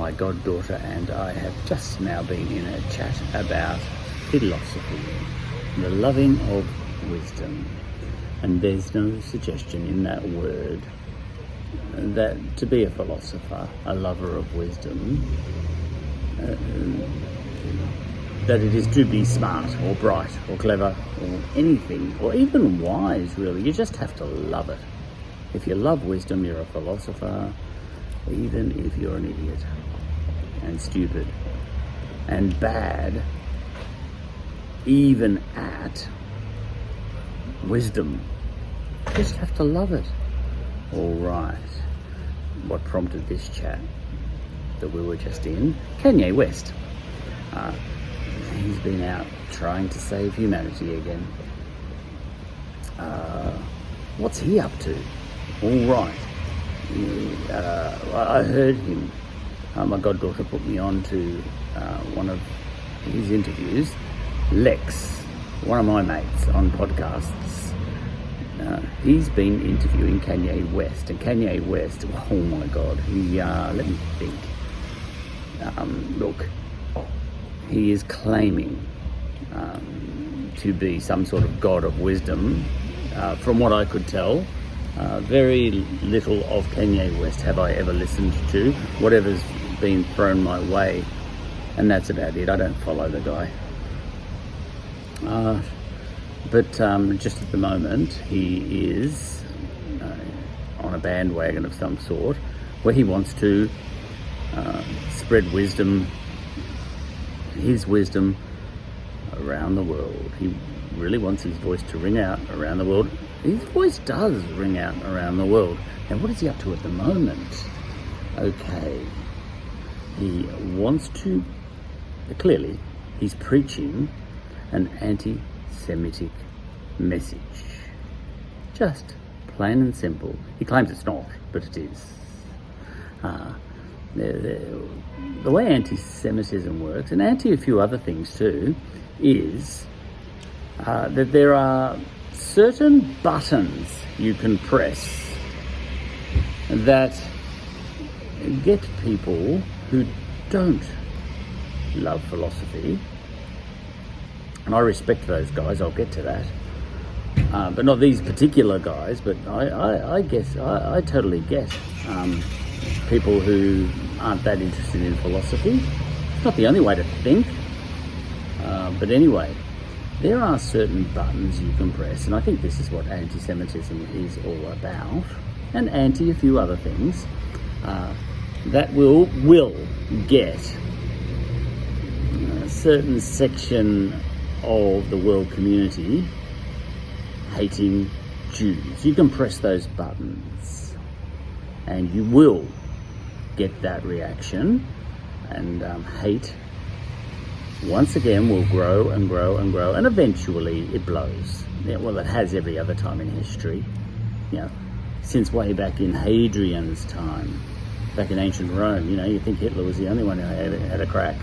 My goddaughter and I have just now been in a chat about philosophy, the loving of wisdom. And there's no suggestion in that word that to be a philosopher, a lover of wisdom, that it is to be smart or bright or clever or anything, or even wise, really. You just have to love it. If you love wisdom, you're a philosopher, even if you're an idiot and stupid and bad, even at wisdom. You just have to love it. All right. What prompted this chat that we were just in? Kanye West. He's been out trying to save humanity again. What's he up to? All right. I heard him. My goddaughter put me on to one of his interviews. Lex, one of my mates on podcasts, he's been interviewing Kanye West. And Kanye West, oh my God, let me think. Look, he is claiming to be some sort of god of wisdom. From what I could tell, very little of Kanye West have I ever listened to. Whatever's been thrown my way, and that's about it. I don't follow the guy. But just at the moment, he is on a bandwagon of some sort, where he wants to spread wisdom, his wisdom, around the world. He really wants his voice to ring out around the world. His voice does ring out around the world. Now, what is he up to at the moment? Okay, he wants to, clearly, he's preaching an anti-Semitic message. Just plain and simple. He claims it's not, but it is. The way anti-Semitism works, and anti a few other things too, is that there are certain buttons you can press that get people who don't love philosophy, and I respect those guys, I'll get to that, but not these particular guys, but I guess I totally get people who aren't that interested in philosophy. It's not the only way to think, but anyway, there are certain buttons you can press, and I think this is what anti-Semitism is all about, and anti a few other things, that will get a certain section of the world community hating Jews. You can press those buttons and you will get that reaction, and hate once again will grow and grow and grow, and eventually it blows. Yeah, well, it has every other time in history, since way back in Hadrian's time, back in ancient Rome. You think Hitler was the only one who had a crack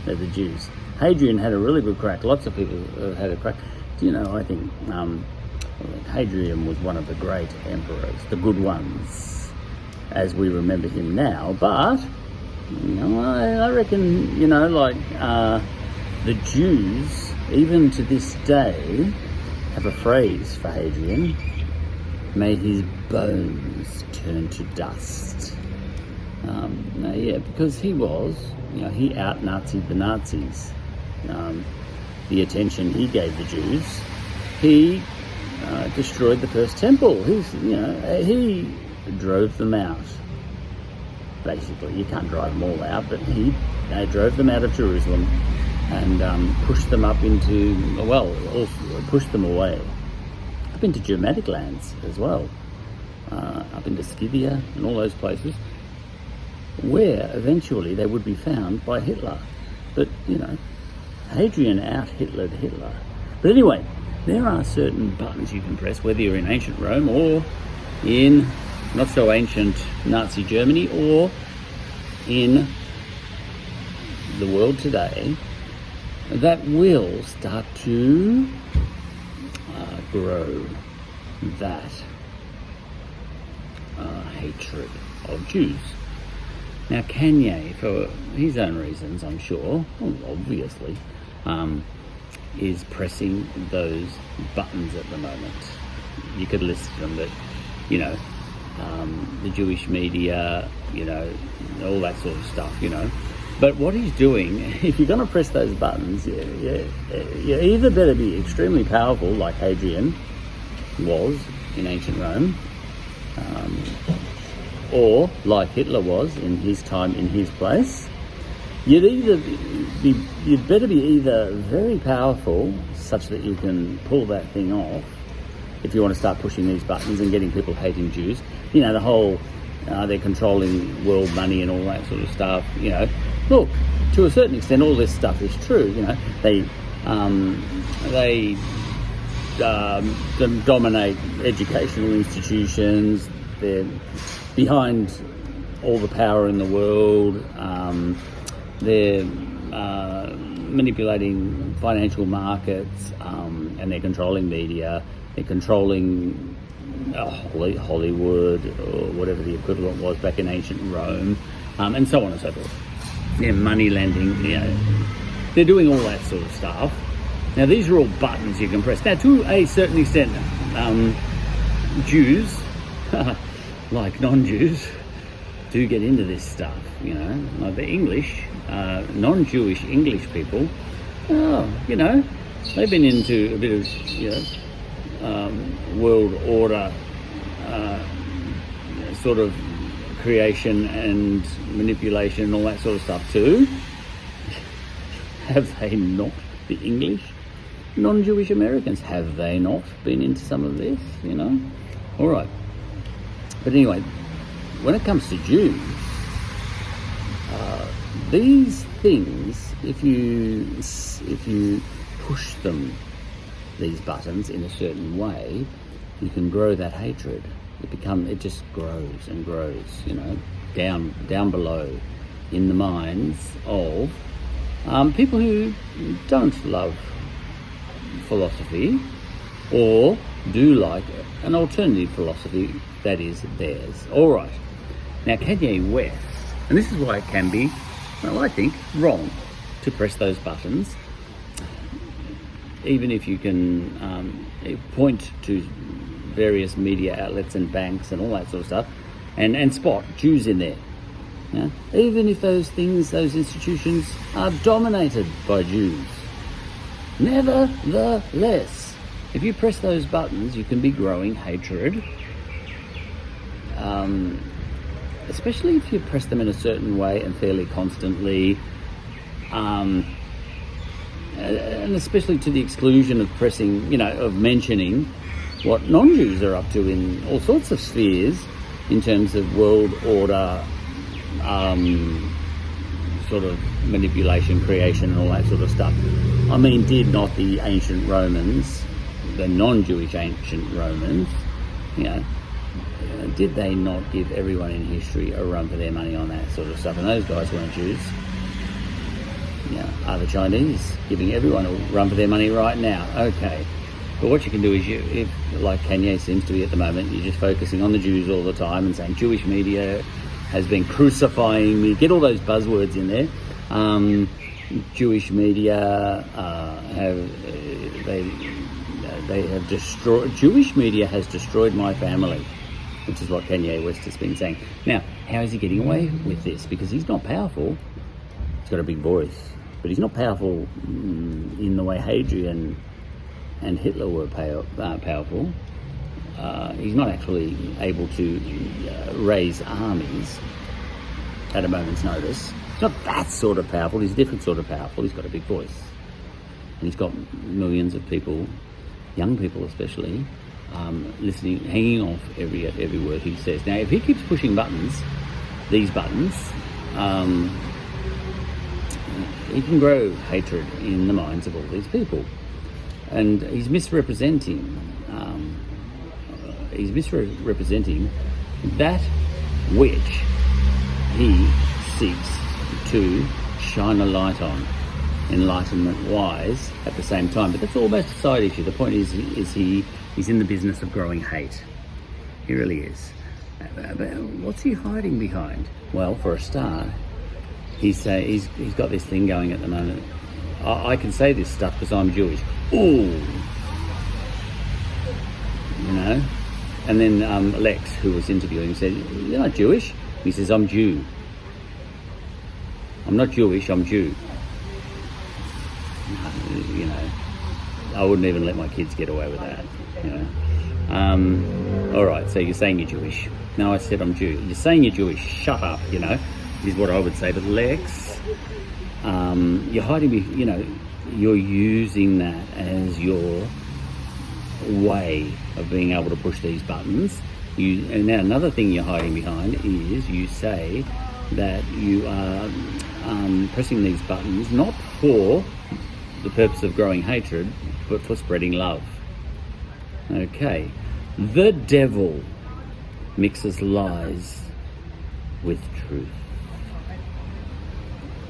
at the Jews. Hadrian had a really good crack. Lots of people had a crack. I think Hadrian was one of the great emperors, the good ones, as we remember him now. But, I reckon, the Jews, even to this day, have a phrase for Hadrian: may his bones turn to dust. Because he was, he out-Nazied the Nazis. The attention he gave the Jews, he destroyed the first temple. He drove them out. Basically, you can't drive them all out, but he drove them out of Jerusalem and pushed them up into, pushed them away up into Germanic lands as well, up into Scythia and all those places, where eventually they would be found by Hitler. But, Hadrian out-Hitlered Hitler. But anyway, there are certain buttons you can press, whether you're in ancient Rome or in not so ancient Nazi Germany or in the world today, that will start to grow that hatred of Jews. Now Kanye, for his own reasons, I'm sure, well, obviously, is pressing those buttons at the moment. You could list them, but the Jewish media, all that sort of stuff, But what he's doing, if you're going to press those buttons, you either better be extremely powerful, like Hadrian was in ancient Rome, or like Hitler was in his time, in his place. You'd better be either very powerful, such that you can pull that thing off, if you want to start pushing these buttons and getting people hating Jews. The whole they're controlling world money and all that sort of stuff. Look, to a certain extent, all this stuff is true. They dominate educational institutions. They're behind all the power in the world. They're manipulating financial markets, and they're controlling media. They're controlling Hollywood, or whatever the equivalent was back in ancient Rome, and so on and so forth. They're money lending. They're doing all that sort of stuff. Now, these are all buttons you can press. Now, to a certain extent, Jews, like non-Jews, do get into this stuff. Like the English, non-Jewish English people. They've been into a bit of, world order, sort of creation and manipulation and all that sort of stuff too. Have they not? The English, non-Jewish Americans, have they not been into some of this? All right. But anyway, when it comes to Jews, these things, if you push them, these buttons, in a certain way, you can grow that hatred. It just grows and grows, down below in the minds of people who don't love philosophy, or do like an alternative philosophy that is theirs. All right. Now, Kanye West, and this is why it can be, well, I think, wrong to press those buttons, even if you can point to various media outlets and banks and all that sort of stuff, and spot Jews in there. Even if those institutions are dominated by Jews. Nevertheless, if you press those buttons, you can be growing hatred, especially if you press them in a certain way and fairly constantly, and especially to the exclusion of pressing, of mentioning what non-Jews are up to in all sorts of spheres in terms of world order, sort of manipulation, creation, and all that sort of stuff. I mean, did not the ancient Romans, the non-Jewish ancient Romans, did they not give everyone in history a run for their money on that sort of stuff? And those guys weren't Jews. Are the Chinese giving everyone a run for their money right now? Okay. But what you can do is, if like Kanye seems to be at the moment, you're just focusing on the Jews all the time and saying Jewish media has been crucifying me. Get all those buzzwords in there. Jewish media they have destroyed. Jewish media has destroyed my family, which is what Kanye West has been saying. Now, how is he getting away with this? Because he's not powerful. He's got a big voice, but he's not powerful in the way Hadrian and Hitler were powerful. He's not actually able to raise armies at a moment's notice. He's not that sort of powerful. He's a different sort of powerful. He's got a big voice. And he's got millions of people, young people especially, listening, hanging off every word he says. Now, if he keeps pushing these buttons, he can grow hatred in the minds of all these people. And he's misrepresenting that which he seeks to shine a light on, enlightenment-wise, at the same time. But that's almost a side issue. The point is he's in the business of growing hate. He really is. What's he hiding behind? Well, for a start, he's got this thing going at the moment. I can say this stuff because I'm Jewish. Ooh, you know. And then Lex, who was interviewing, said, "You're not Jewish." He says, "I'm Jew. I'm not Jewish. I'm Jew." You know, I wouldn't even let my kids get away with that. You know. All right. So you're saying you're Jewish? No, I said I'm Jew. You're saying you're Jewish. Shut up. You know, is what I would say to Lex. You're hiding me. You know, you're using that as your way of being able to push these buttons. And now another thing you're hiding behind is you say that you are pressing these buttons not for the purpose of growing hatred, but for spreading love. Okay, the devil mixes lies with truth,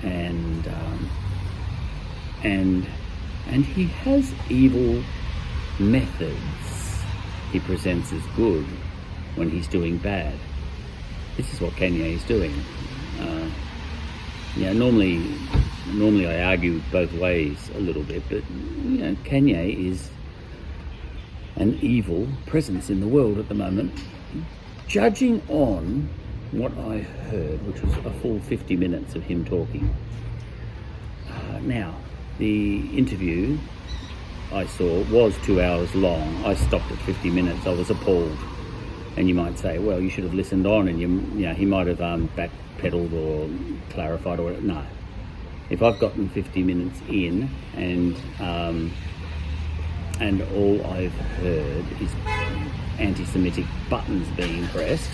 and he has evil methods he presents as good when he's doing bad. This is what Kanye is doing. Normally I argue both ways a little bit, but you know, Kanye is an evil presence in the world at the moment. Judging on what I heard, which was a full 50 minutes of him talking. Now, the interview I saw was 2 hours long. I stopped at 50 minutes. I was appalled. And you might say, well, you should have listened on, and you know, he might have backpedaled or clarified or whatever. No. If I've gotten 50 minutes in and all I've heard is anti-Semitic buttons being pressed,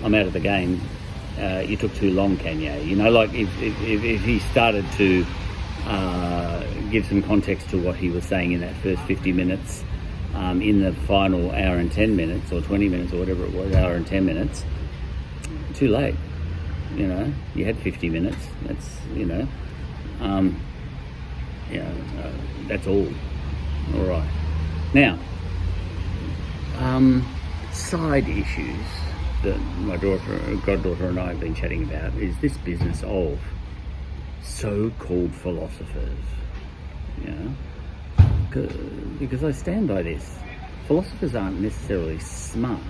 I'm out of the game. You took too long, Kanye. You know, like if he started to give some context to what he was saying in that first 50 minutes, in the final hour and 10 minutes or 20 minutes or whatever it was, hour and 10 minutes, too late. You know, you had 50 minutes. That's, you know, that's all. All right. Now, side issues that my goddaughter and I have been chatting about is this business of so-called philosophers, you know, because I stand by this. Philosophers aren't necessarily smart,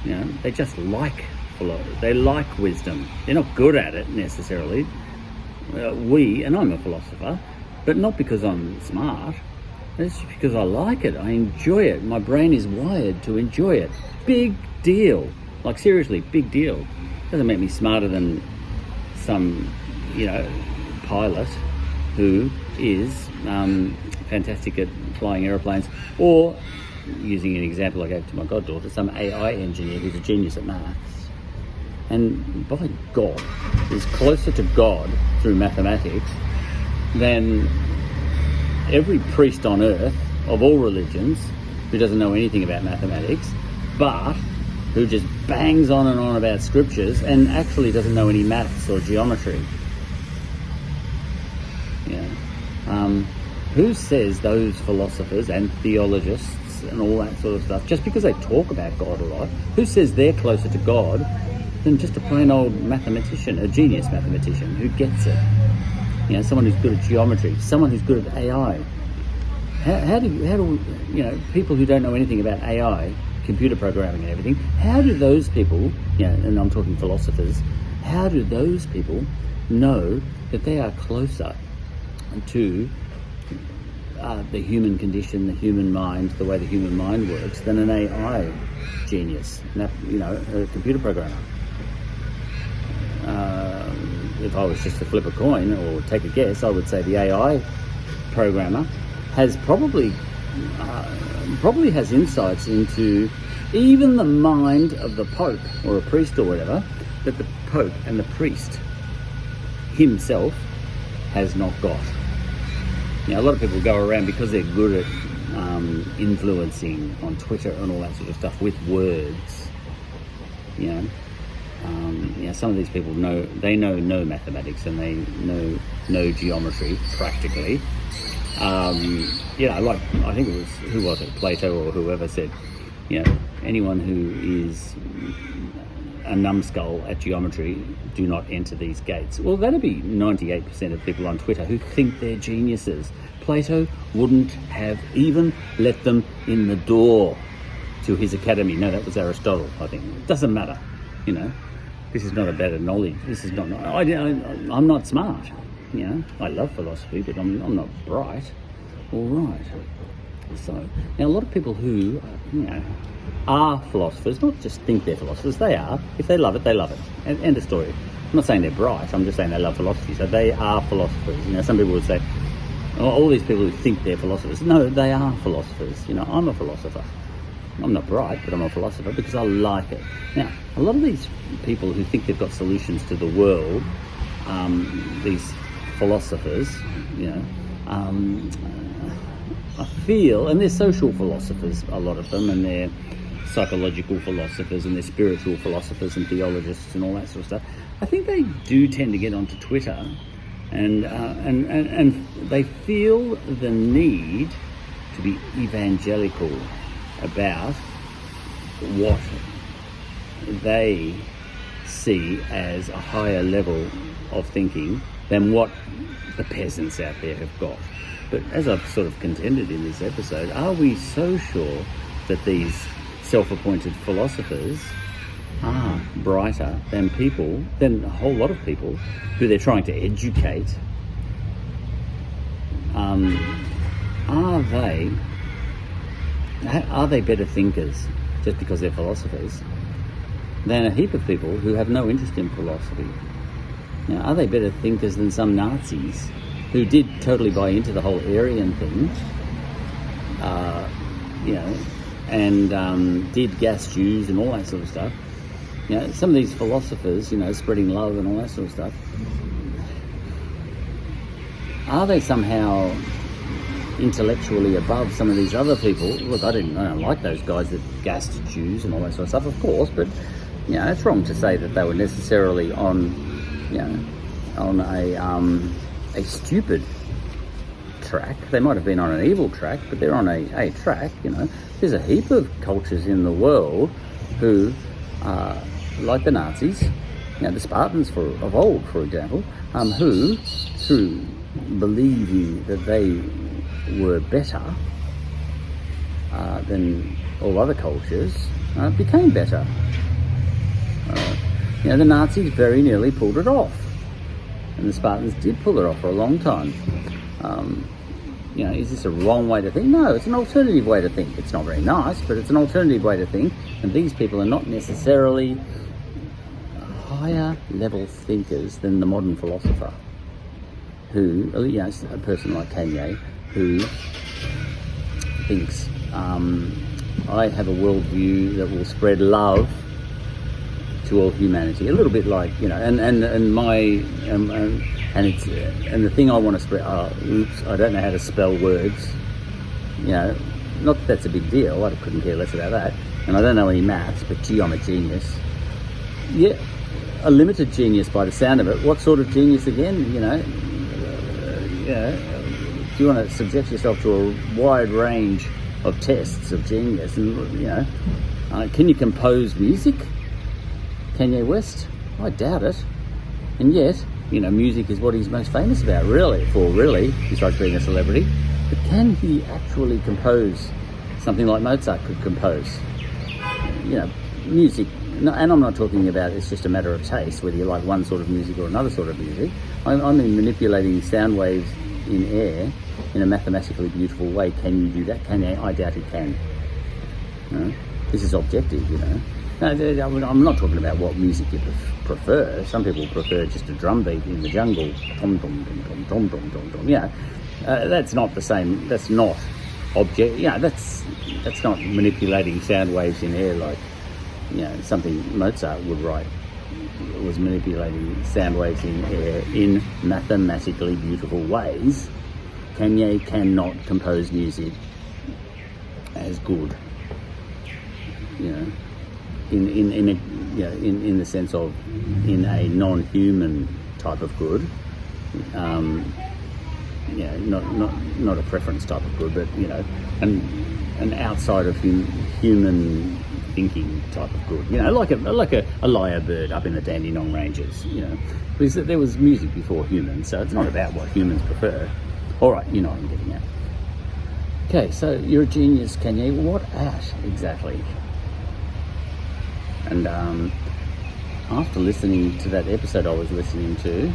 you know, they just like philosophy. They like wisdom. They're not good at it necessarily. And I'm a philosopher, but not because I'm smart. It's just because I like it. I enjoy it. My brain is wired to enjoy it. Big deal. Like, seriously, big deal. Doesn't make me smarter than some, you know, pilot who is fantastic at flying aeroplanes, or, using an example I gave to my goddaughter, some AI engineer who's a genius at maths. And by God, is closer to God through mathematics than every priest on earth of all religions who doesn't know anything about mathematics, but who just bangs on and on about scriptures and actually doesn't know any maths or geometry. Yeah. Who says those philosophers and theologists and all that sort of stuff, just because they talk about God a lot, who says they're closer to God than just a plain old mathematician, a genius mathematician who gets it? You know, someone who's good at geometry, someone who's good at AI. How do you know, people who don't know anything about AI, computer programming and everything, how do those people, you know, and I'm talking philosophers, how do those people know that they are closer to the human condition, the human mind, the way the human mind works, than an AI genius, you know, a computer programmer? If I was just to flip a coin or take a guess, I would say the AI programmer has probably has insights into even the mind of the Pope or a priest or whatever, that the Pope and the priest himself has not got. Now, a lot of people go around, because they're good at influencing on Twitter and all that sort of stuff with words, you know. Some of these people know no mathematics, and they know no geometry practically. You know, like, I think it was, who was it, Plato or whoever said, you know, anyone who is a numbskull at geometry, do not enter these gates. Well, that'd be 98% of people on Twitter who think they're geniuses. Plato wouldn't have even let them in the door to his academy. No, that was Aristotle, I think. It doesn't matter, you know. This is not about knowledge. This is not. I'm not smart, you know. I love philosophy, but I'm not bright. All right. So now a lot of people who, you know, are philosophers, not just think they're philosophers. They are. If they love it, they love it. End of story. I'm not saying they're bright. I'm just saying they love philosophy. So they are philosophers. You know, some people would say, oh, all these people who think they're philosophers. No, they are philosophers. You know, I'm a philosopher. I'm not bright, but I'm a philosopher because I like it. Now, a lot of these people who think they've got solutions to the world, these philosophers, you know, I feel, and they're social philosophers, a lot of them, and they're psychological philosophers, and they're spiritual philosophers and theologists and all that sort of stuff. I think they do tend to get onto Twitter, and they feel the need to be evangelical about what they see as a higher level of thinking than what the peasants out there have got. But as I've sort of contended in this episode, are we so sure that these self-appointed philosophers are brighter than a whole lot of people who they're trying to educate? Are they better thinkers just because they're philosophers than a heap of people who have no interest in philosophy? Now, are they better thinkers than some Nazis who did totally buy into the whole Aryan thing, you know, and did gas Jews and all that sort of stuff? You know, some of these philosophers, you know, spreading love and all that sort of stuff, are they somehow intellectually above some of these other people? Look, I don't like those guys that gassed Jews and all that sort of stuff, of course, but, you know, it's wrong to say that they were necessarily on, you know, on a stupid track. They might have been on an evil track, but they're on a track, you know. There's a heap of cultures in the world who, like the Nazis, you know, the Spartans of old, for example, who, through believing that they were better than all other cultures, became better. You know, the Nazis very nearly pulled it off, and the Spartans did pull it off for a long time. You know, is this a wrong way to think? No, it's an alternative way to think. It's not very nice, but it's an alternative way to think, and these people are not necessarily higher level thinkers than the modern philosopher, who, you know, a person like Kanye, who thinks, I have a worldview that will spread love to all humanity. A little bit like, you know, and the thing I want to spread. Oops, I don't know how to spell words. You know, not that that's a big deal. I couldn't care less about that. And I don't know any maths, but gee, I'm a genius. Yeah, a limited genius by the sound of it. What sort of genius again? You know, do you want to subject yourself to a wide range of tests of genius? And, you know, can you compose music? Kanye West? I doubt it. And yet, you know, music is what he's most famous about, really, besides being a celebrity. But can he actually compose something like Mozart could compose? You know, music, no, and I'm not talking about it's just a matter of taste, whether you like one sort of music or another sort of music. I mean manipulating sound waves in air in a mathematically beautiful way. Can you do that? I doubt he can. No? This is objective, you know. No, I'm not talking about what music you prefer. Some people prefer just a drum beat in the jungle. Tom, tom, tom, tom, tom, tom, tom, tom. Yeah, that's not the same. That's not object. Yeah, that's not manipulating sound waves in air like, you know, something Mozart would write. It was manipulating sound waves in air in mathematically beautiful ways. Kanye cannot compose music as good. You know. In the sense of in a non-human type of good, not a preference type of good, but, you know, an outside of human thinking type of good. Like a lyrebird up in the Dandenong Ranges. Because there was music before humans, so it's not about what humans prefer. All right, you know what I'm getting at. Okay, so you're a genius, Kanye. What at exactly? And after listening to that episode I was listening to,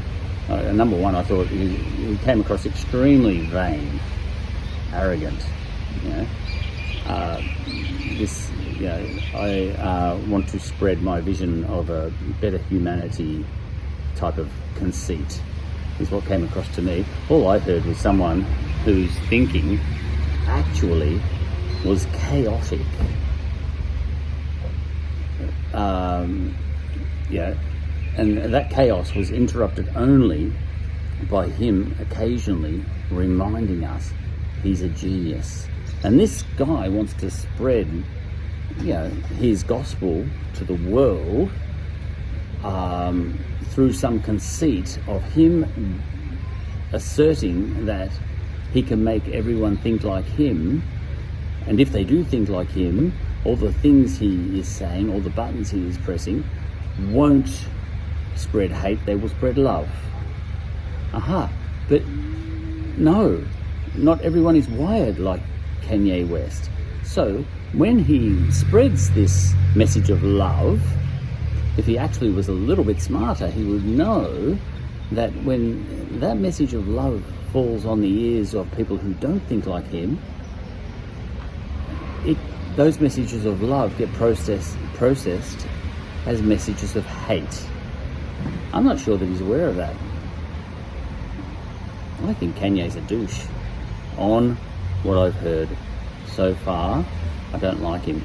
number one, I thought he came across extremely vain, arrogant. I want to spread my vision of a better humanity type of conceit is what came across to me. All I heard was someone whose thinking actually was chaotic. And that chaos was interrupted only by him occasionally reminding us he's a genius. And this guy wants to spread, his gospel to the world through some conceit of him asserting that he can make everyone think like him, and if they do think like him, all the things he is saying, all the buttons he is pressing, won't spread hate, they will spread love. But no, not everyone is wired like Kanye West. So when he spreads this message of love, if he actually was a little bit smarter, he would know that when that message of love falls on the ears of people who don't think like him, those messages of love get processed as messages of hate. I'm not sure that he's aware of that. I think Kanye's a douche. On what I've heard so far, I don't like him.